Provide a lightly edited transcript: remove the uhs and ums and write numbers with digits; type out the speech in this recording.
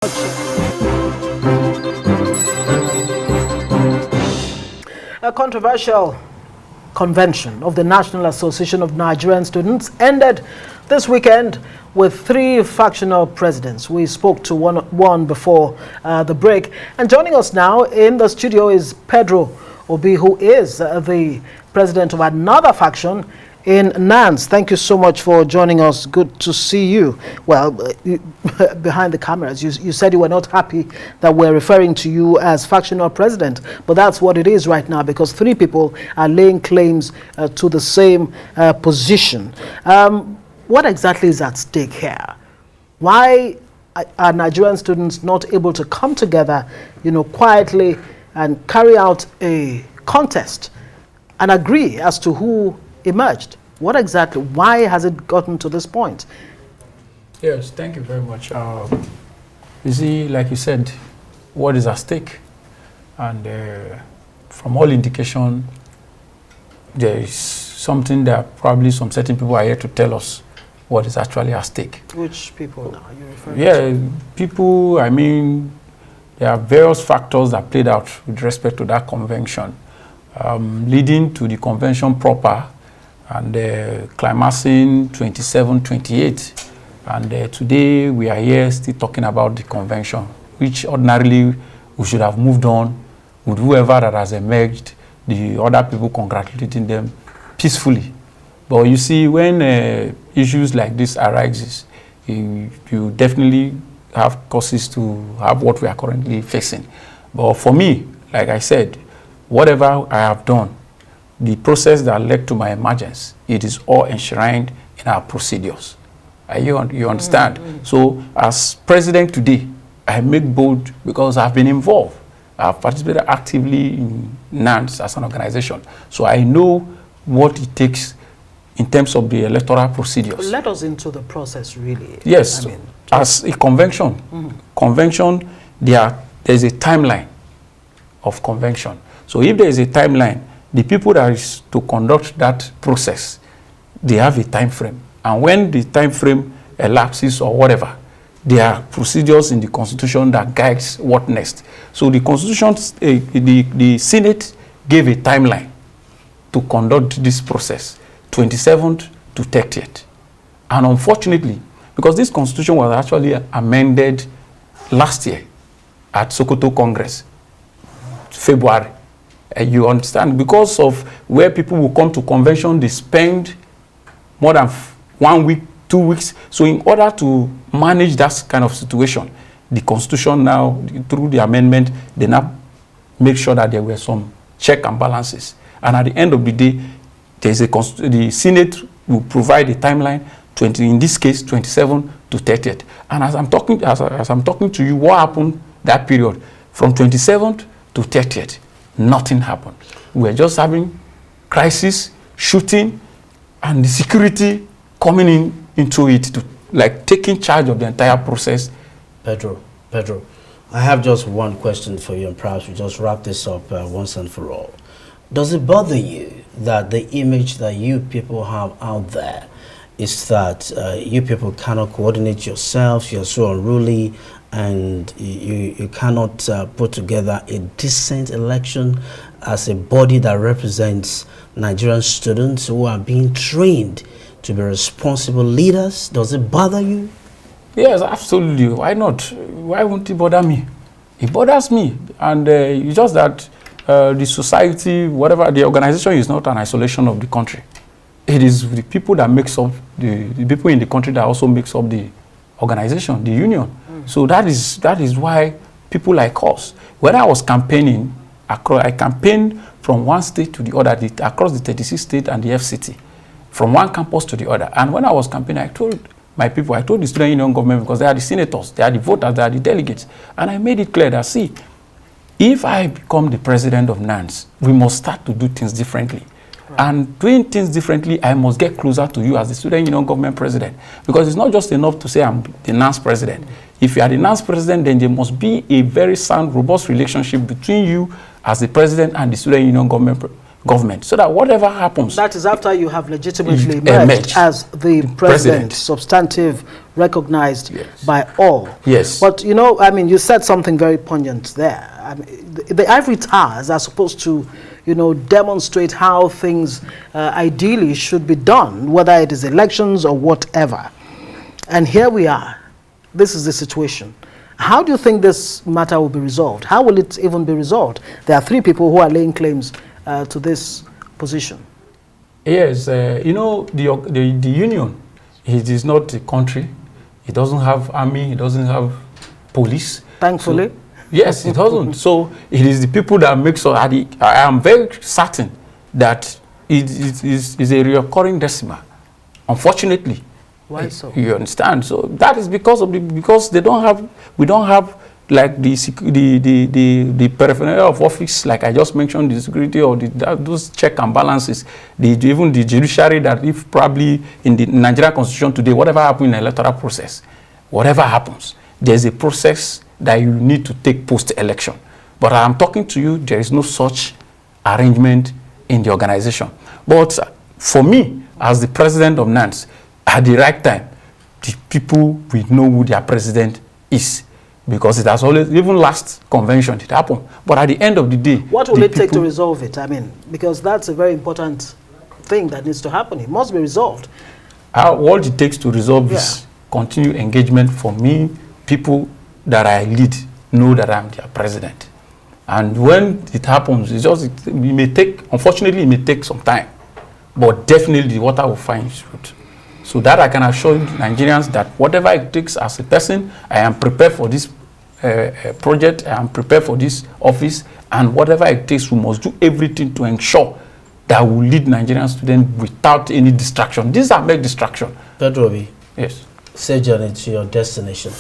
A controversial convention of the National Association of Nigerian Students ended this weekend with 3 factional presidents. We spoke to one before the break. And joining us now in the studio is Pedro Obi, who is the president of another faction in NANS. Thank you so much for joining us. Good to see you. Well, behind the cameras, you said you were not happy that we're referring to you as factional president, but that's what it is right now because 3 people are laying claims to the same position. What exactly is at stake here? Why are Nigerian students not able to come together, quietly and carry out a contest and agree as to who emerged? What exactly, why has it gotten to this point? Yes, thank you very much. You see, like you said, what is at stake? And from all indication, there is something that probably some certain people are here to tell us what is actually at stake. Which people now are you referring to? Yeah, people, I mean, there are various factors that played out with respect to that convention, leading to the convention proper and climaxing 27-28. And today we are here still talking about the convention, which ordinarily we should have moved on with whoever that has emerged, the other people congratulating them peacefully. But you see, when issues like this arises, you definitely have causes to have what we are currently facing. But for me, like I said, whatever I have done, the process that led to my emergence, it is all enshrined in our procedures. You understand? So as president today, I make bold because I've been involved. I've participated actively in NANS as an organization. So I know what it takes in terms of the electoral procedures. Let us into the process, really. Yes, as a convention, there's a timeline of convention. So if there is a timeline, the people that is to conduct that process, they have a time frame. And when the time frame elapses or whatever, there are procedures in the Constitution that guides what next. So the Constitution, the Senate gave a timeline to conduct this process, 27th to 30th. And unfortunately, because this Constitution was actually amended last year at Sokoto Congress, February. You understand, because of where people will come to convention, they spend more than 1 week, 2 weeks. So in order to manage that kind of situation, the Constitution now, through the amendment, they now make sure that there were some check and balances. And at the end of the day, the Senate will provide a timeline, in this case, 27 to 30th. And as I'm talking to you, what happened that period? From 27th to 30th. Nothing happened. We're just having crisis, shooting, and the security coming into it to taking charge of the entire process. Pedro, I have just one question for you, and perhaps we just wrap this up once and for all. Does it bother you that the image that you people have out there is that you people cannot coordinate yourselves, you're so unruly, and you cannot put together a decent election as a body that represents Nigerian students who are being trained to be responsible leaders? Does it bother you? Yes, absolutely. Why not? Why won't it bother me? It bothers me. And it's just that the society, whatever, the organization is not an isolation of the country. It is the people that makes up, the people in the country that also makes up the organization, the union. So that is why people like us, when I was campaigning, I campaigned from one state to the other, across the 36 states and the FCT, from one campus to the other. And when I was campaigning, I told my people, I told the student union government, because they are the senators, they are the voters, they are the delegates. And I made it clear that, see, if I become the president of NANS, we must start to do things differently. And doing things differently, I must get closer to you as the student union government president. Because it's not just enough to say I'm the NANS president. If you are the NANS president, then there must be a very sound, robust relationship between you as the president and the student union government government, so that whatever happens... That is after you have legitimately emerged emerged as the president, substantive, recognized by all. Yes. But, you know, I mean, you said something very poignant there. I mean, the ivory towers are supposed to, you know, demonstrate how things ideally should be done, whether it is elections or whatever. And here we are. This is the situation. How do you think this matter will be resolved? How will it even be resolved? There are 3 people who are laying claims to this position. Yes, you know, the union, it is not a country. It doesn't have army. It doesn't have police. Thankfully. So, yes, it doesn't. So it is the people that make sure. I am very certain that it is a recurring decimal. Unfortunately. Why so? You understand? So that is because of because they don't have. We don't have like the paraphernalia of office, like I just mentioned, the security or those check and balances. Even the judiciary, that if probably in the Nigerian constitution today, whatever happens in the electoral process, whatever happens, there's a process that you need to take post-election. But I'm talking to you, there is no such arrangement in the organization. But for me, as the president of NANS, at the right time, the people will know who their president is. Because it has always, even last convention, it happened. But at the end of the day... What will it take to resolve it? I mean, because that's a very important thing that needs to happen. It must be resolved. What it takes to resolve is continued engagement for me. People that I lead know that I'm their president. And when it happens, it may take, unfortunately, it may take some time. But definitely the water will find its route. So that I can assure Nigerians that whatever it takes as a person, I am prepared for this project, I am prepared for this office, and whatever it takes, we must do everything to ensure that we lead Nigerian students without any distraction. These are big distraction. Pedro Obi. Yes. Say journey to your destination.